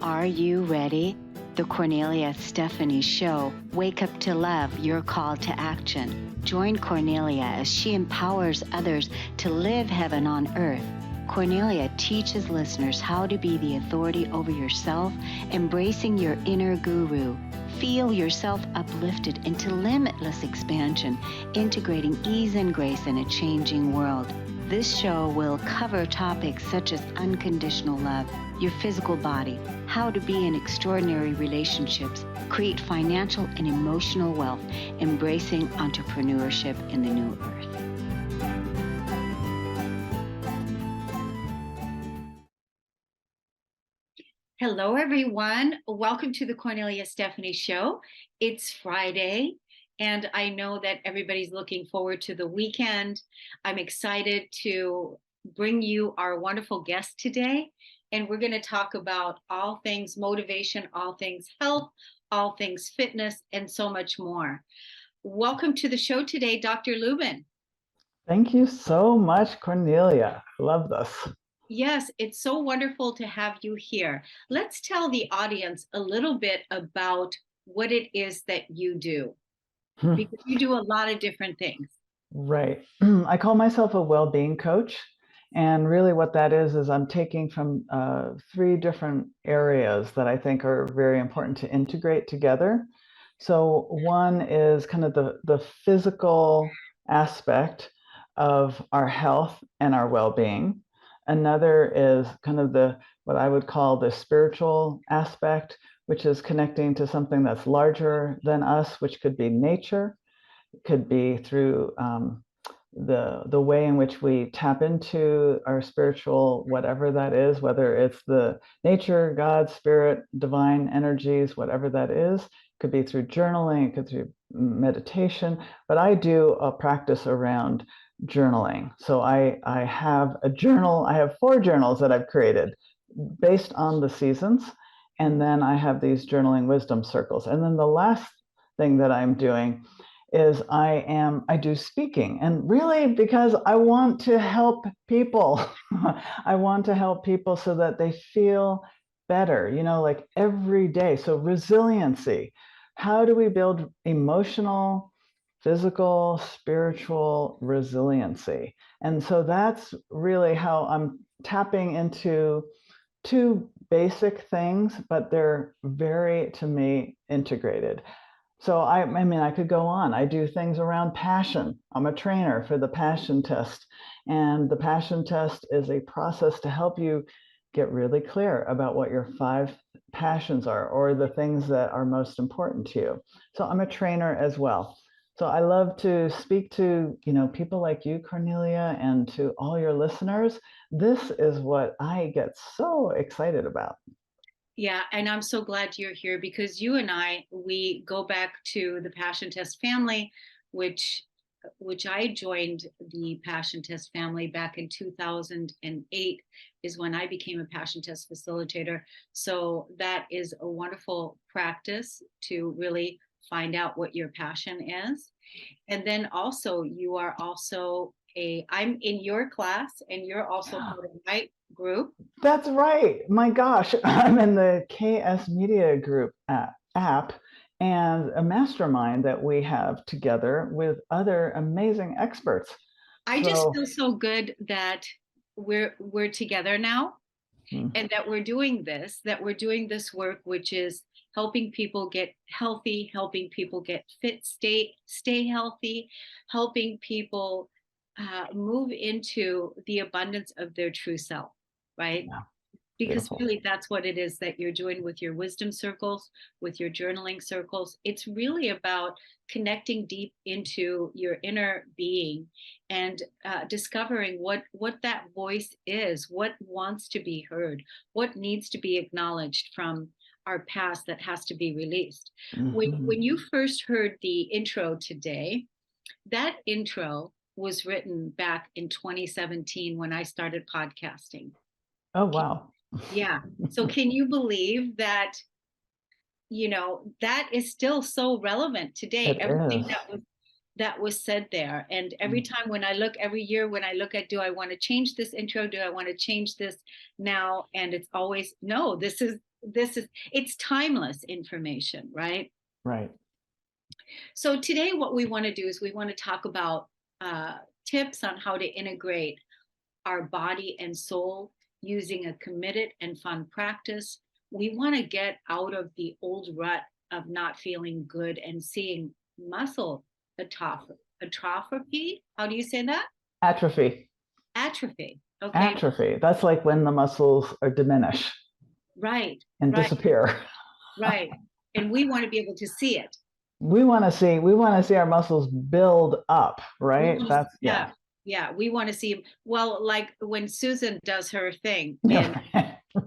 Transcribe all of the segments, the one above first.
Are you ready? The Cornelia Stephanie Show. Wake up to love, your call to action. Join Cornelia as she empowers others to live heaven on earth. Cornelia teaches listeners how to be the authority over yourself, embracing your inner guru. Feel yourself uplifted into limitless expansion, integrating ease and grace in a changing world. This show will cover topics such as unconditional love, your physical body, how to be in extraordinary relationships, create financial and emotional wealth, embracing entrepreneurship in the new earth. Hello, everyone. Welcome to the Cornelia Stephanie Show. It's Friday, and I know that everybody's looking forward to the weekend. I'm excited to bring you our wonderful guest today, and we're going to talk about all things motivation, all things health, all things fitness, and so much more. Welcome to the show today, Dr. Lubin. Thank you so much, Cornelia. I love this. Yes, it's so wonderful to have you here. Let's tell the audience a little bit about what it is that you do, because you do a lot of different things. Right. I call myself a well-being coach. And really what that is I'm taking from three different areas that I think are very important to integrate together. So one is kind of the physical aspect of our health and our well-being. Another is kind of what I would call the spiritual aspect, which is connecting to something that's larger than us, which could be nature. It could be through the way in which we tap into our spiritual, whatever that is, whether it's the nature, God, spirit, divine energies, whatever that is. It could be through journaling, it could be through meditation, but I do a practice around journaling. So I have a journal. I have 4 journals that I've created based on the seasons. And then I have these journaling wisdom circles. And then the last thing that I'm doing is I do speaking, and really because I want to help people. I want to help people so that they feel better, like every day. So resiliency. How do we build emotional, physical, spiritual resiliency? And so that's really how I'm tapping into 2 basic things, but they're very, to me, integrated. So I mean, I could go on. I do things around passion. I'm a trainer for the passion test. And the passion test is a process to help you get really clear about what your 5 passions are, or the things that are most important to you. So I'm a trainer as well. So I love to speak to, people like you, Cornelia, and to all your listeners. This is what I get so excited about. Yeah, and I'm so glad you're here, because you and we go back to the Passion Test family, which I joined the Passion Test family back in 2008 is when I became a Passion Test facilitator. So that is a wonderful practice to really find out what your passion is. And then also you are also I'm in your class, and you're also part of my group. That's right. My gosh, I'm in the KS Media Group app, and a mastermind that we have together with other amazing experts. I just feel so good that we're together now, and that we're doing this work, which is helping people get healthy, helping people get fit, stay healthy, helping people move into the abundance of their true self, right? Yeah, Because beautiful. really that's what it is that you're doing with your wisdom circles, with your journaling circles. It's really about connecting deep into your inner being and discovering what that voice is, what wants to be heard, what needs to be acknowledged from our past that has to be released. When you first heard the intro today, that intro was written back in 2017 when I started podcasting. Oh, wow. Yeah. So can you believe that, that is still so relevant today? It Everything is. that was that was said there. And every time every year when I look at, do I want to change this intro? Do I want to change this now? And it's always, no, it's timeless information, right? Right. So today what we want to do is we want to talk about tips on how to integrate our body and soul using a committed and fun practice. We want to get out of the old rut of not feeling good and seeing muscle atrophy. How do you say that? Atrophy. Atrophy. Okay. Atrophy. That's like when the muscles are diminish. Right. And disappear. Right. And we want to be able to see it. We want to see our muscles build up, right? Yeah, we want to see, well, like when Susan does her thing, and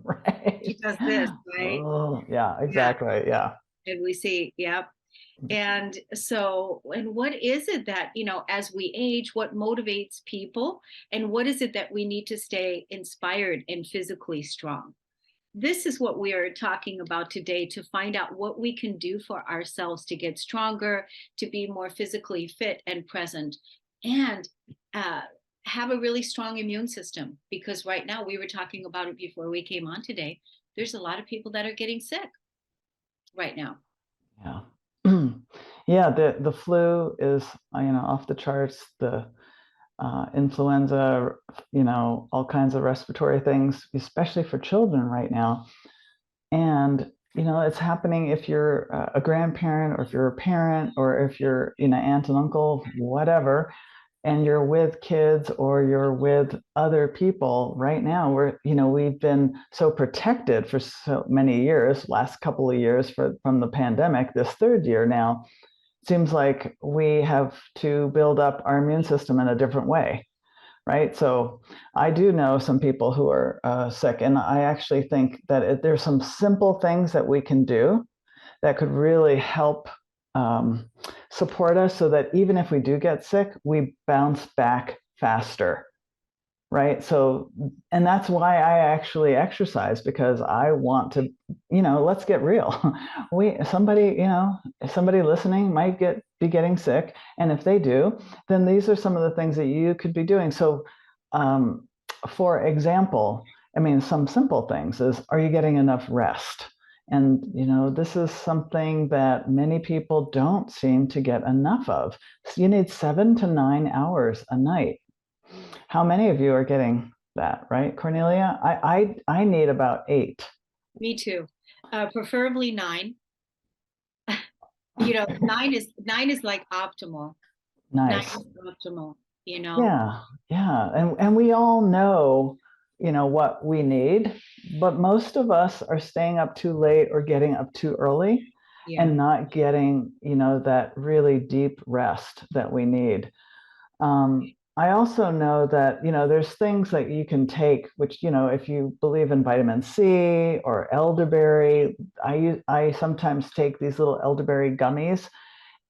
right. She does this, right? Oh, yeah, exactly. Yeah. And we see, yep. And so, and what is it that, as we age, what motivates people, and what is it that we need to stay inspired and physically strong? This is what we are talking about today, to find out what we can do for ourselves to get stronger, to be more physically fit and present, and have a really strong immune system. Because right now, we were talking about it before we came on today, there's a lot of people that are getting sick right now. Yeah. Yeah, the flu is, off the charts. The influenza, all kinds of respiratory things, especially for children right now. And, it's happening if you're a grandparent, or if you're a parent, or if you're, aunt and uncle, whatever, and you're with kids or you're with other people right now. We've been so protected for so many years, last couple of years from the pandemic. This third year now, seems like we have to build up our immune system in a different way, right? So I do know some people who are sick, and I actually think that there's some simple things that we can do that could really help support us, so that even if we do get sick, we bounce back faster, right? So, and that's why I actually exercise, because I want to, let's get real. Somebody listening might be getting sick, and if they do, then these are some of the things that you could be doing. So, for example, some simple things is, are you getting enough rest? And, this is something that many people don't seem to get enough of. So you need 7 to 9 hours a night. How many of you are getting that, right, Cornelia? I need about 8. Me too. Preferably 9. 9 is like optimal. Nice. 9 is optimal, Yeah. And we all know, what we need, but most of us are staying up too late or getting up too early, and not getting, that really deep rest that we need. I also know that, there's things that you can take, which, if you believe in vitamin C or elderberry, I sometimes take these little elderberry gummies,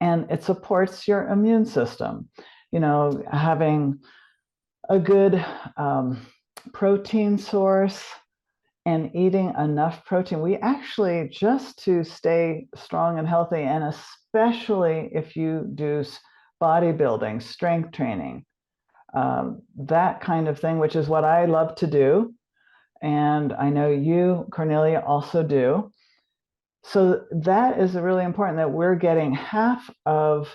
and it supports your immune system. Having a good protein source and eating enough protein. We actually, just to stay strong and healthy, and especially if you do bodybuilding, strength training, that kind of thing, which is what I love to do. And I know you, Cornelia, also do. So that is really important, that we're getting half of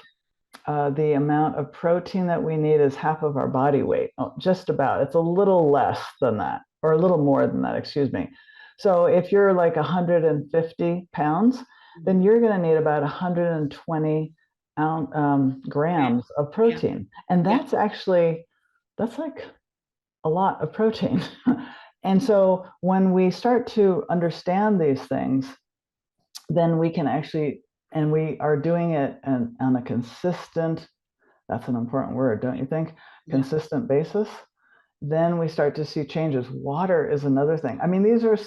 the amount of protein that we need is half of our body weight. Oh, just about. It's a little less than that, or a little more than that, excuse me. So if you're like 150 pounds, then you're going to need about 120 grams of protein. And that's like a lot of protein. And so when we start to understand these things, then we can actually, and we are doing it on a consistent, that's an important word, don't you think? Consistent basis, then we start to see changes. Water is another thing. These are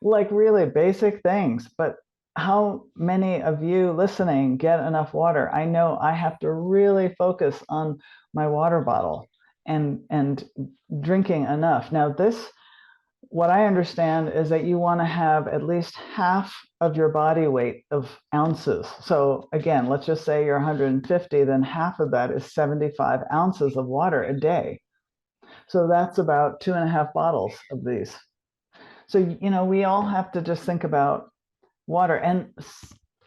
like really basic things, but how many of you listening get enough water? I know I have to really focus on my water bottle and drinking enough. Now, this what I understand is that you want to have at least half of your body weight of ounces. So again, let's just say you're 150, then half of that is 75 ounces of water a day. So that's about 2.5 bottles of these. So, we all have to just think about water. And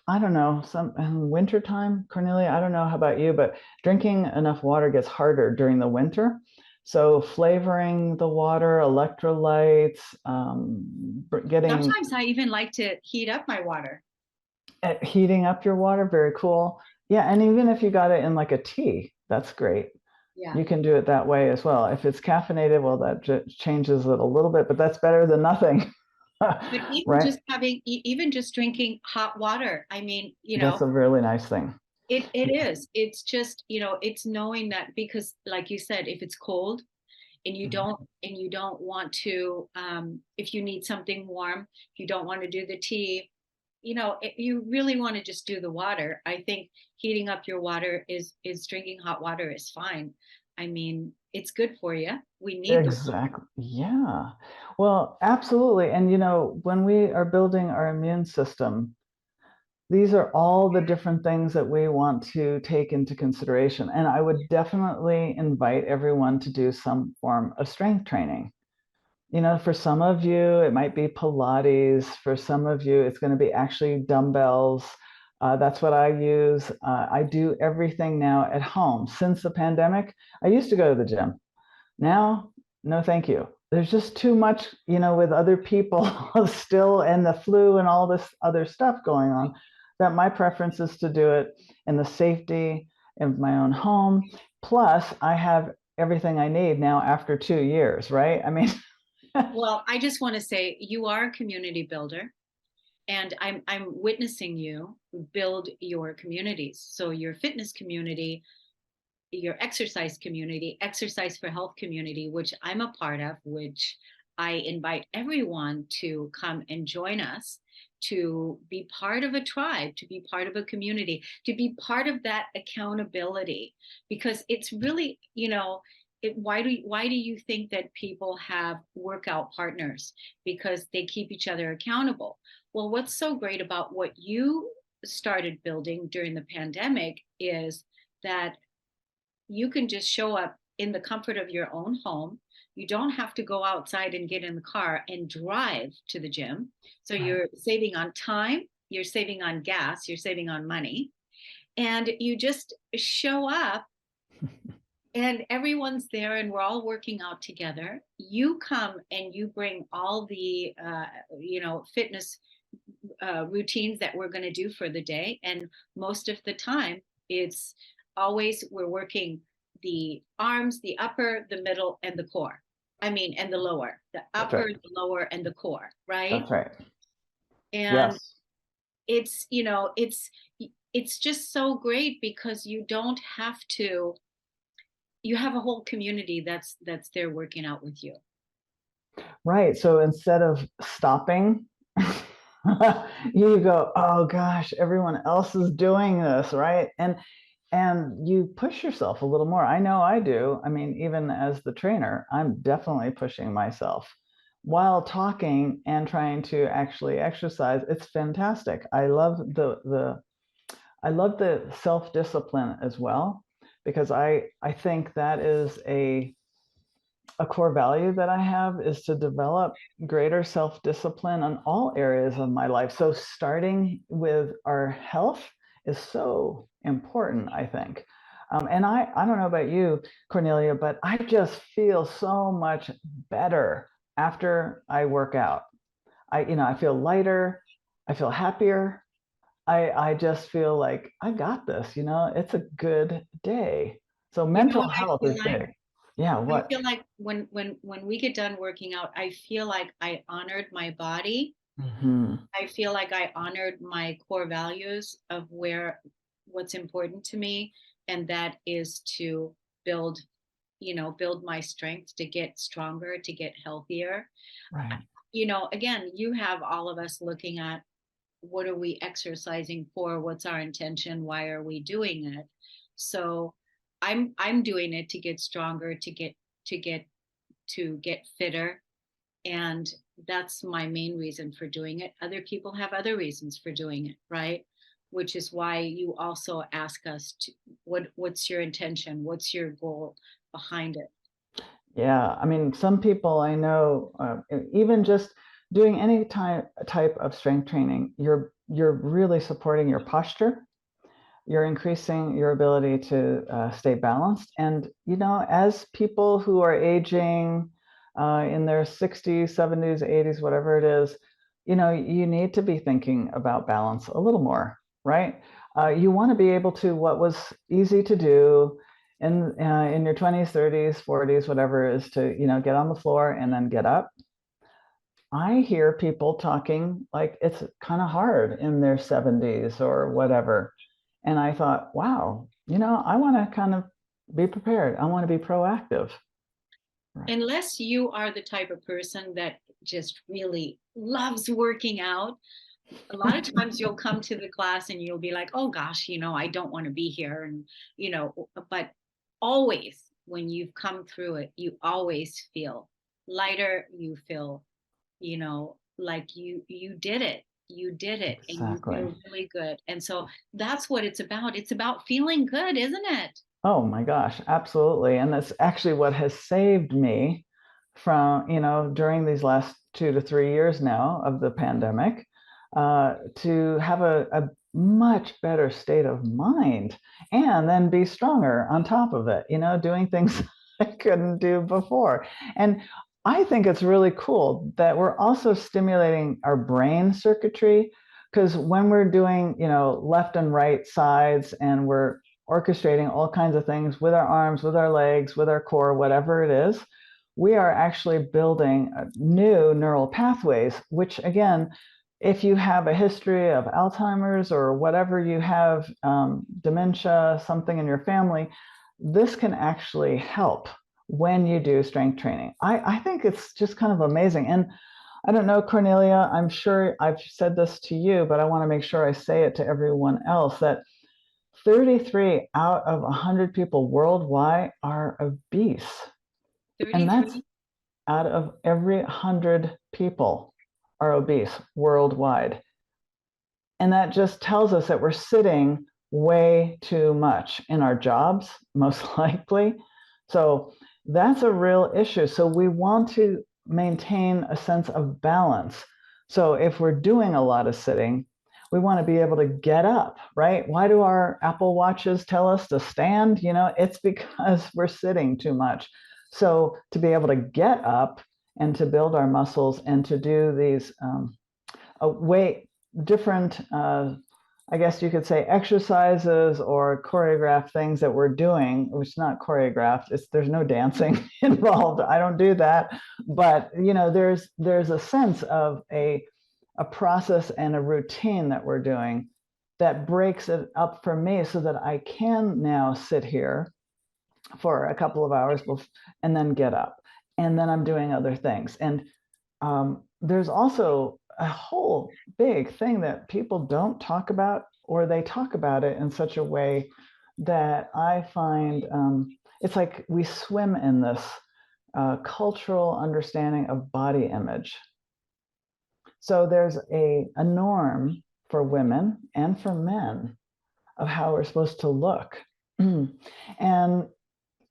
I don't know, some in wintertime, Cornelia, I don't know how about you, but drinking enough water gets harder during the winter. So flavoring the water, electrolytes, getting Sometimes I even like to heat up my water. heating up your water, very cool. Yeah, and even if you got it in like a tea, that's great. Yeah. You can do it that way as well. If it's caffeinated, well, that changes it a little bit, but that's better than nothing. But even Right? just having, even just drinking hot water, I mean, That's a really nice thing. it is. It's just, it's knowing that, because like you said, if it's cold and you don't want to, if you need something warm, if you don't want to do the tea, you really want to just do the water. I think heating up your water is drinking hot water is fine. I mean, it's good for you. We need the water. Exactly. Yeah. Well, absolutely. And when we are building our immune system, these are all the different things that we want to take into consideration. And I would definitely invite everyone to do some form of strength training. For some of you, it might be Pilates. For some of you, it's going to be actually dumbbells. That's what I use. I do everything now at home. Since the pandemic, I used to go to the gym. Now, no, thank you. There's just too much, with other people still, and the flu and all this other stuff going on, that my preference is to do it in the safety of my own home. Plus, I have everything I need now after 2 years, right? I mean, Well, I just want to say you are a community builder, and I'm witnessing you build your communities. So your fitness community, your exercise community, exercise for health community, which I'm a part of, which I invite everyone to come and join us, to be part of a tribe, to be part of a community, to be part of that accountability. Because it's really, why do you think that people have workout partners? Because they keep each other accountable. Well, what's so great about what you started building during the pandemic is that you can just show up in the comfort of your own home. You don't have to go outside and get in the car and drive to the gym. So you're saving on time, you're saving on gas, you're saving on money. And you just show up and everyone's there and we're all working out together. You come and you bring all the, fitness routines that we're going to do for the day. And most of the time, it's always we're working the arms, the upper, the middle, and the core. I mean, and the lower, the upper, right. the lower, and the core, right? That's right. And Yes. it's, it's just so great because you don't have to, you have a whole community that's there working out with you. Right. So instead of stopping, you go, oh gosh, everyone else is doing this, right? And you push yourself a little more. I know I do. I mean, even as the trainer, I'm definitely pushing myself while talking and trying to actually exercise. It's fantastic. I love the self-discipline as well, because I think that is a core value that I have, is to develop greater self-discipline on all areas of my life. So starting with our health is so important, I think. And I don't know about you, Cornelia, but I just feel so much better after I work out. I feel lighter, I feel happier. I just feel like I got this, it's a good day. So You know mental what I health feel is like? big. Yeah, I what? feel like when we get done working out, I feel like I honored my body. Hmm. I feel like I honored my core values of what's important to me, and that is to build, build my strength to get stronger, to get healthier. Right. Again, you have all of us looking at what are we exercising for? What's our intention? Why are we doing it? So I'm doing it to get stronger, to get fitter, And that's my main reason for doing it. Other people have other reasons for doing it, right? Which is why you also ask us to, what's your intention? What's your goal behind it? Yeah, I mean, some people I know, even just doing any type of strength training, you're really supporting your posture. You're increasing your ability to stay balanced. And as people who are aging in their 60s, 70s, 80s, whatever it is, you need to be thinking about balance a little more, right? You want to be able to, what was easy to do in your 20s, 30s, 40s, whatever, is to get on the floor and then get up. I hear people talking like it's kind of hard in their 70s or whatever. And I thought, wow, I want to kind of be prepared. I want to be proactive. Right. Unless you are the type of person that just really loves working out, a lot of times you'll come to the class and you'll be like, oh gosh, I don't want to be here. And, but always when you've come through it, you always feel lighter. You feel, like you did it. You did it and you Exactly. feel really good. And so that's what it's about. It's about feeling good, isn't it? Oh my gosh, absolutely. And that's actually what has saved me from, during these last 2 to 3 years now of the pandemic, to have a much better state of mind and then be stronger on top of it, doing things I couldn't do before. And I think it's really cool that we're also stimulating our brain circuitry, because when we're doing, left and right sides, and we're orchestrating all kinds of things with our arms, with our legs, with our core, whatever it is, we are actually building new neural pathways, which again, if you have a history of Alzheimer's or whatever you have, dementia, something in your family, this can actually help when you do strength training. I think it's just kind of amazing. And I don't know, Cornelia, I'm sure I've said this to you, but I want to make sure I say it to everyone else, that 33 out of 100 people worldwide are obese. And that's 33. out of every 100 people are obese worldwide. And that just tells us that we're sitting way too much in our jobs, most likely. So that's a real issue. So we want to maintain a sense of balance. So if we're doing a lot of sitting, we want to be able to get up, right? Why do our Apple Watches tell us to stand? It's because we're sitting too much. So to be able to get up and to build our muscles and to do these different, I guess you could say, exercises or choreographed things that we're doing, which is not choreographed. There's no dancing involved. I don't do that. But there's a sense of a process and a routine that we're doing that breaks it up for me, so that I can now sit here for a couple of hours and then get up. And then I'm doing other things. And there's also a whole big thing that people don't talk about, or they talk about it in such a way that I find it's like we swim in this cultural understanding of body image. So there's a norm for women and for men of how we're supposed to look. And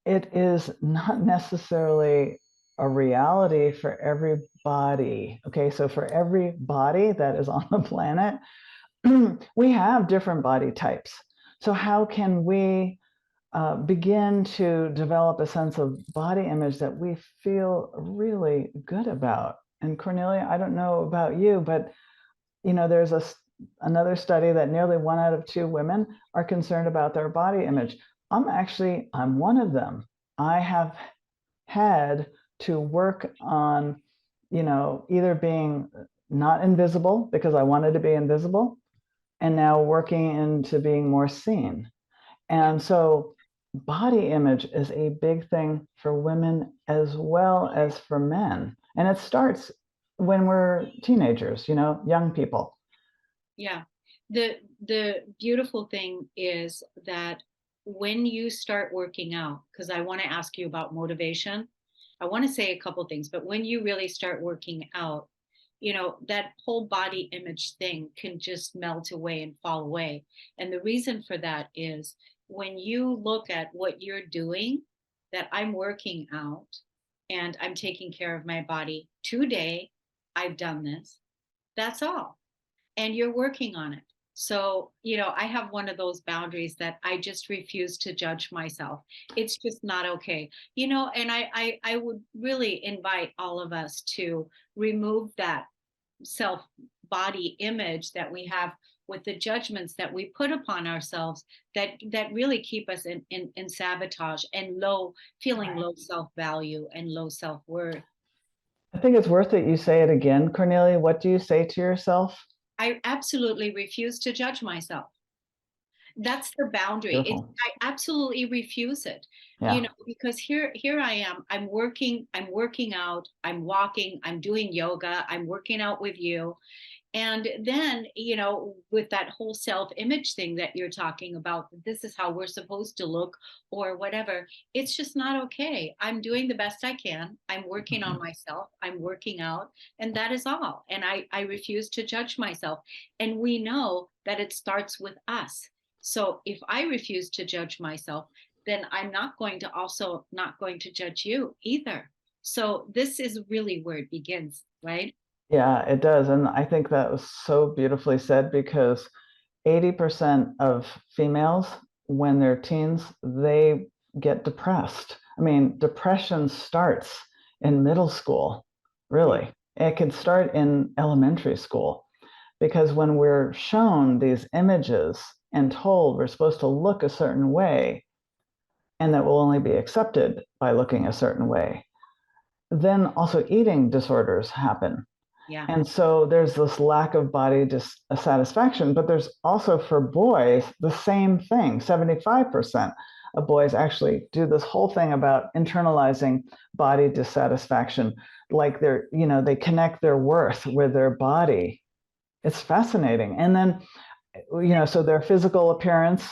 it is not necessarily a reality for everybody. Okay, so for every body that is on the planet, we have different body types. So how can we begin to develop a sense of body image that we feel really good about? And Cornelia, I don't know about you, but there's another study that nearly 1 out of 2 women are concerned about their body image. I'm one of them. I have had to work on, either being not invisible because I wanted to be invisible, and now working into being more seen. And so body image is a big thing for women as well as for men. And it starts when we're teenagers, young people. Yeah. The beautiful thing is that when you start working out, because I want to ask you about motivation, I want to say a couple things, but when you really start working out, that whole body image thing can just melt away and fall away. And the reason for that is when you look at what you're doing, that I'm working out and I'm taking care of my body today, I've done this. That's all. And you're working on it. So, I have one of those boundaries that I just refuse to judge myself. It's just not okay. And I would really invite all of us to remove that self body image that we have with the judgments that we put upon ourselves that really keep us in sabotage and feeling Right. low self-value and low self-worth. I think it's worth it you say it again, Cornelia. What do you say to yourself? I absolutely refuse to judge myself. That's the boundary. Beautiful. I absolutely refuse it. Yeah. Because here I am. I'm working out, I'm walking, I'm doing yoga, I'm working out with you. And then, with that whole self-image thing that you're talking about, this is how we're supposed to look or whatever. It's just not okay. I'm doing the best I can. I'm working on myself. I'm working out, and that is all. And I refuse to judge myself. And we know that it starts with us. So if I refuse to judge myself, then I'm not going to judge you either. So this is really where it begins, right? Yeah, it does. And I think that was so beautifully said because 80% of females, when they're teens, they get depressed. I mean, depression starts in middle school, really. It can start in elementary school because when we're shown these images and told we're supposed to look a certain way and that will only be accepted by looking a certain way, then also eating disorders happen. Yeah. And so there's this lack of body dissatisfaction, but there's also for boys the same thing. 75% of boys actually do this whole thing about internalizing body dissatisfaction, like they connect their worth with their body. It's fascinating. And then, so their physical appearance,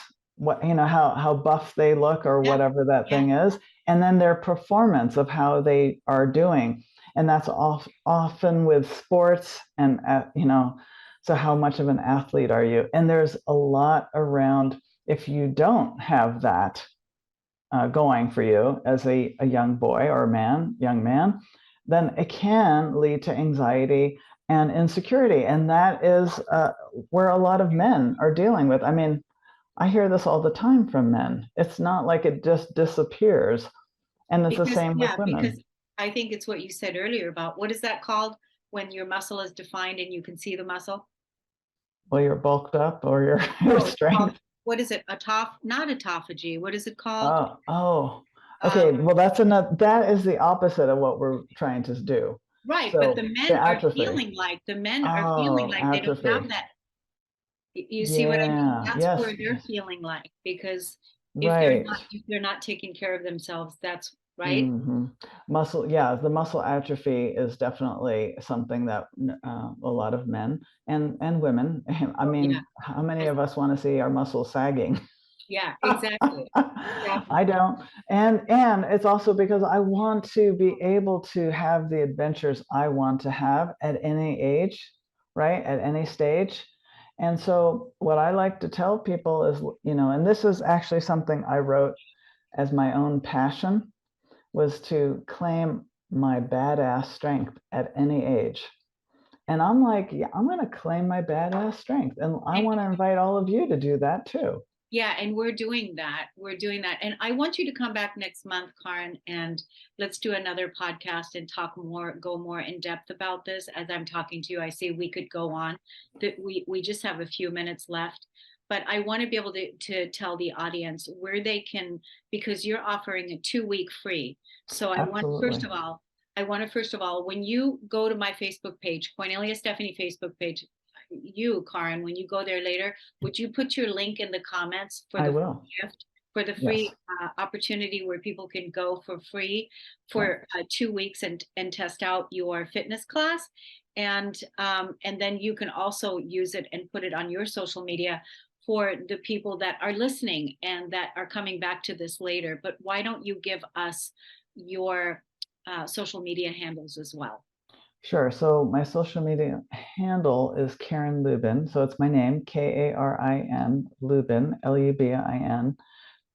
how buff they look or Yeah. whatever that Yeah. thing is, and then their performance of how they are doing. And that's often with sports and, so how much of an athlete are you? And there's a lot around if you don't have that going for you as a young boy or young man, then it can lead to anxiety and insecurity. And that is where a lot of men are dealing with. I mean, I hear this all the time from men. It's not like it just disappears. And it's the same with women. Because I think it's what you said earlier about what is that called when your muscle is defined and you can see the muscle? Well, you're bulked up or your No, it's strength. called, what is it? Not autophagy. What is it called? Okay. Well, that is the opposite of what we're trying to do. Right, So but the atrophy. the men are feeling like they don't Atrophy. have that. You see what I mean? Yeah. That's Yes. where they're feeling like, because Right. if they're not taking care of themselves, that's right. The muscle atrophy is definitely something that a lot of men and women. I mean, Yeah. how many of us want to see our muscles sagging? Yeah, exactly. I don't. And it's also because I want to be able to have the adventures I want to have at any age, right? At any stage. And so what I like to tell people is, and this is actually something I wrote as my own passion, was to claim my badass strength at any age. And I'm like, yeah, I'm going to claim my badass strength. And I want to invite all of you to do that too. Yeah, and we're doing that. And I want you to come back next month, Karin, and let's do another podcast and go more in depth about this. As I'm talking to you, I see we could go on. That we just have a few minutes left. But I want to be able to tell the audience where they can, because you're offering a 2-week free. So I want first of all, when you go to my Facebook page, Cornelia Stephanie Facebook page, Karin, when you go there later, would you put your link in the comments for I the will. gift, for the free opportunity where people can go for free for 2 weeks and test out your fitness class, and then you can also use it and put it on your social media for the people that are listening and that are coming back to this later. But why don't you give us your social media handles as well. Sure. So my social media handle is Karin Lubin. So it's my name, Karin Lubin, Lubin.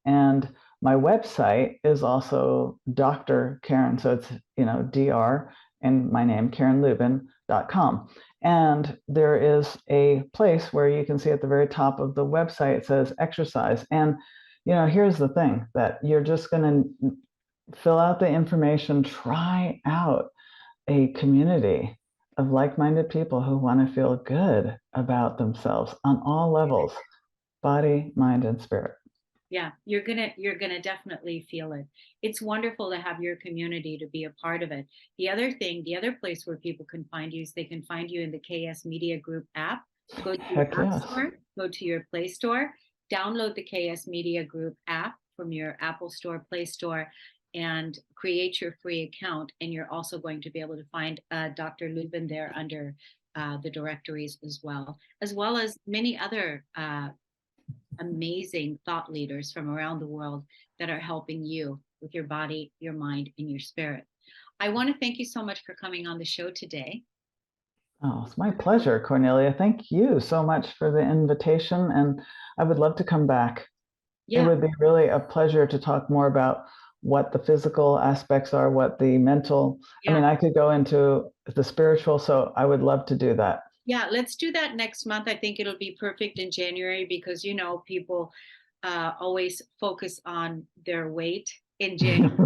And my website is also Dr. Karin. So it's, Dr. and my name, KarinLubin.com. And there is a place where you can see at the very top of the website, it says exercise. And, here's the thing that you're just going to fill out the information, try out a community of like-minded people who want to feel good about themselves on all levels, body, mind, and spirit. Yeah, you're gonna definitely feel it. It's wonderful to have your community to be a part of it. The other place where people can find you is they can find you in the KS Media Group app. Go to your Heck app yes. store, go to your Play Store, download the KS Media Group app from your Apple Store, Play Store, and create your free account. And you're also going to be able to find Dr. Lubin there under the directories as well as many other amazing thought leaders from around the world that are helping you with your body, your mind, and your spirit. I want to thank you so much for coming on the show today. Oh, it's my pleasure, Cornelia. Thank you so much for the invitation. And I would love to come back. Yeah. It would be really a pleasure to talk more about what the physical aspects are, what the mental. Yeah. I mean, I could go into the spiritual, so I would love to do that. Yeah, let's do that next month. I think it'll be perfect in January because, people always focus on their weight in January.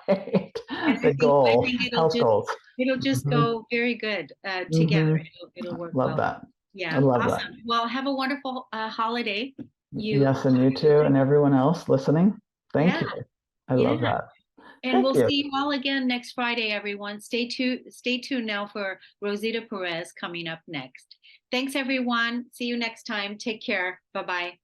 Right. And The goal, health goals. It'll just go very good together. It'll work Love well. that. Yeah, I love awesome. that. Well, have a wonderful holiday. Yes, and you too, and everyone else listening. Thank you. I love that. And we'll see you all again next Friday, everyone. Stay tuned now for Rosita Perez coming up next. Thanks, everyone. See you next time. Take care. Bye-bye.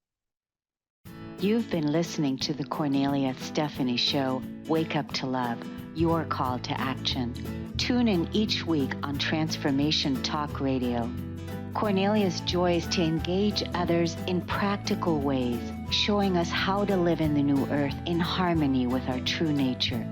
You've been listening to the Cornelia Stephanie Show, Wake Up to Love, your call to action. Tune in each week on Transformation Talk Radio. Cornelia's joy is to engage others in practical ways, showing us how to live in the new earth in harmony with our true nature.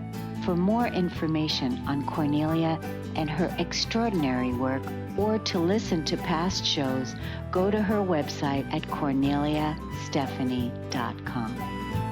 For more information on Cornelia and her extraordinary work, or to listen to past shows, go to her website at corneliastephanie.com.